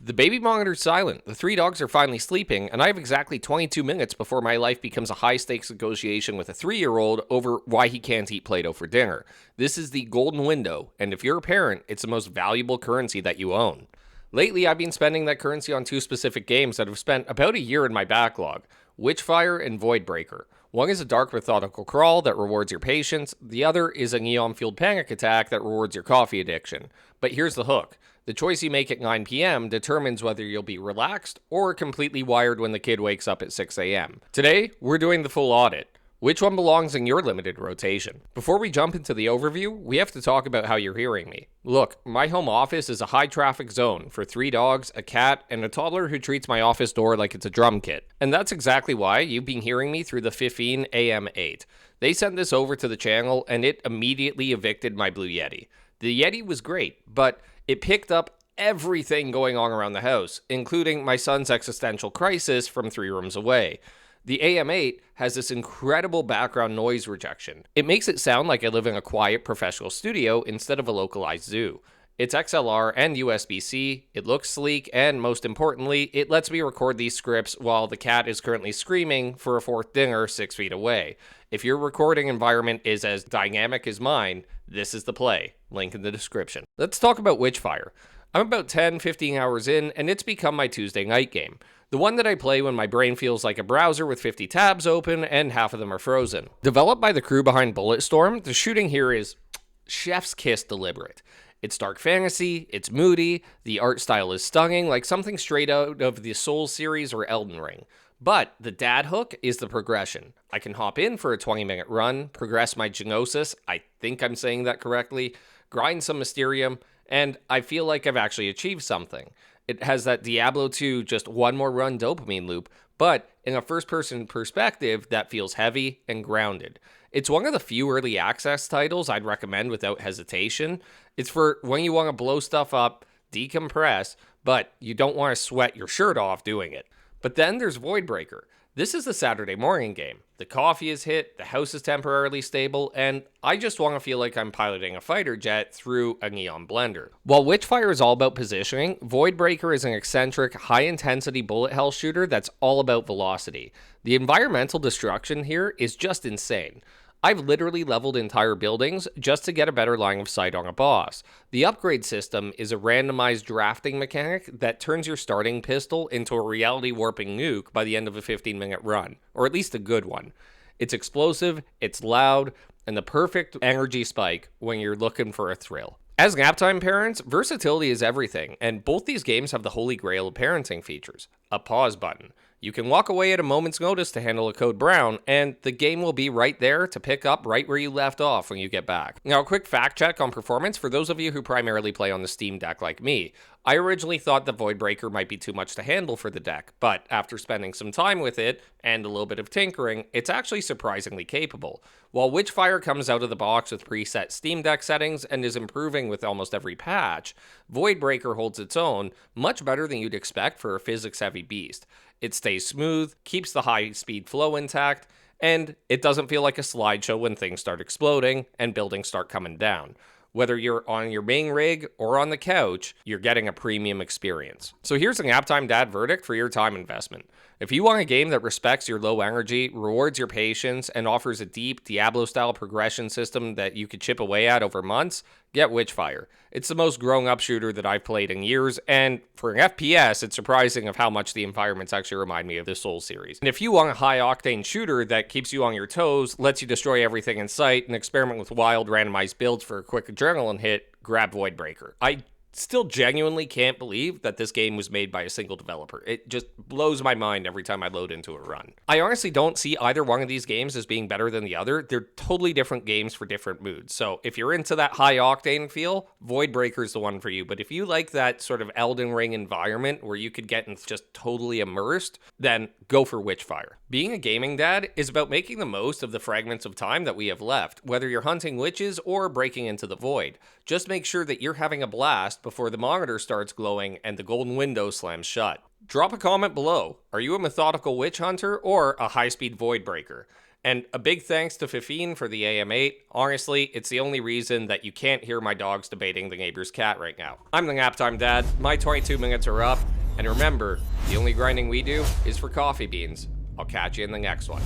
The baby monitor's silent, the three dogs are finally sleeping, and I have exactly 22 minutes before my life becomes a high-stakes negotiation with a 3-year-old over why he can't eat Play-Doh for dinner. This is the golden window, and if you're a parent, it's the most valuable currency that you own. Lately, I've been spending that currency on two specific games that have spent about a year in my backlog, Witchfire and Voidbreaker. One is a dark methodical crawl that rewards your patience, the other is a neon-fueled panic attack that rewards your coffee addiction. But here's the hook. The choice you make at 9 p.m. determines whether you'll be relaxed or completely wired when the kid wakes up at 6 a.m. Today, we're doing the full audit. Which one belongs in your limited rotation? Before we jump into the overview, we have to talk about how you're hearing me. Look, my home office is a high traffic zone for 3 dogs, a cat, and a toddler who treats my office door like it's a drum kit. And that's exactly why you've been hearing me through the Fifine AM8. They sent this over to the channel and it immediately evicted my Blue Yeti. The Yeti was great, but it picked up everything going on around the house, including my son's existential crisis from 3 rooms away. The AM8 has this incredible background noise rejection. It makes it sound like I live in a quiet professional studio instead of a localized zoo. It's XLR and USB-C, it looks sleek, and most importantly, it lets me record these scripts while the cat is currently screaming for a 4th dinner 6 feet away. If your recording environment is as dynamic as mine, this is the play. Link in the description. Let's talk about Witchfire. I'm about 10-15 hours in, and it's become my Tuesday night game. The one that I play when my brain feels like a browser with 50 tabs open and half of them are frozen. Developed by the crew behind Bulletstorm, the shooting here is chef's kiss deliberate. It's dark fantasy, it's moody, the art style is stunning, like something straight out of the Souls series or Elden Ring. But the dad hook is the progression. I can hop in for a 20-minute run, progress my Genosis, I think I'm saying that correctly, grind some Mysterium, and I feel like I've actually achieved something. It has that Diablo 2 just one more run dopamine loop, but in a first-person perspective that feels heavy and grounded. It's one of the few early access titles I'd recommend without hesitation. It's for when you want to blow stuff up, decompress, but you don't want to sweat your shirt off doing it. But then there's Voidbreaker. This is the Saturday morning game. The coffee is hit, the house is temporarily stable, and I just want to feel like I'm piloting a fighter jet through a neon blender. While Witchfire is all about positioning, Voidbreaker is an eccentric, high-intensity bullet hell shooter that's all about velocity. The environmental destruction here is just insane. I've literally leveled entire buildings just to get a better line of sight on a boss. The upgrade system is a randomized drafting mechanic that turns your starting pistol into a reality warping nuke by the end of a 15-minute run, or at least a good one. It's explosive, it's loud, and the perfect energy spike when you're looking for a thrill. As Naptime parents, versatility is everything, and both these games have the holy grail of parenting features, a pause button. You can walk away at a moment's notice to handle a code brown, and the game will be right there to pick up right where you left off when you get back. Now, a quick fact check on performance for those of you who primarily play on the Steam Deck like me. I originally thought the Voidbreaker might be too much to handle for the deck, but after spending some time with it, and a little bit of tinkering, it's actually surprisingly capable. While Witchfire comes out of the box with preset Steam Deck settings and is improving with almost every patch, Voidbreaker holds its own, much better than you'd expect for a physics-heavy beast. It stays smooth, keeps the high-speed flow intact, and it doesn't feel like a slideshow when things start exploding and buildings start coming down. Whether you're on your main rig or on the couch, you're getting a premium experience. So here's an Naptime Dad verdict for your time investment. If you want a game that respects your low energy, rewards your patience, and offers a deep Diablo-style progression system that you could chip away at over months, get Witchfire. It's the most grown-up shooter that I've played in years, and for an FPS, it's surprising of how much the environments actually remind me of the Souls series. And if you want a high-octane shooter that keeps you on your toes, lets you destroy everything in sight, and experiment with wild randomized builds for a quick adrenaline hit, grab Voidbreaker. I still genuinely can't believe that this game was made by a single developer. It just blows my mind every time I load into a run. I honestly don't see either one of these games as being better than the other. They're totally different games for different moods. So if you're into that high octane feel, Voidbreaker is the one for you. But if you like that sort of Elden Ring environment where you could get just totally immersed, then go for Witchfire. Being a gaming dad is about making the most of the fragments of time that we have left, whether you're hunting witches or breaking into the void. Just make sure that you're having a blast before the monitor starts glowing and the golden window slams shut. Drop a comment below. Are you a methodical witch hunter or a high-speed void breaker? And a big thanks to Fifine for the AM8. Honestly, it's the only reason that you can't hear my dogs debating the neighbor's cat right now. I'm the Naptime Dad. My 22 minutes are up. And remember, the only grinding we do is for coffee beans. I'll catch you in the next one.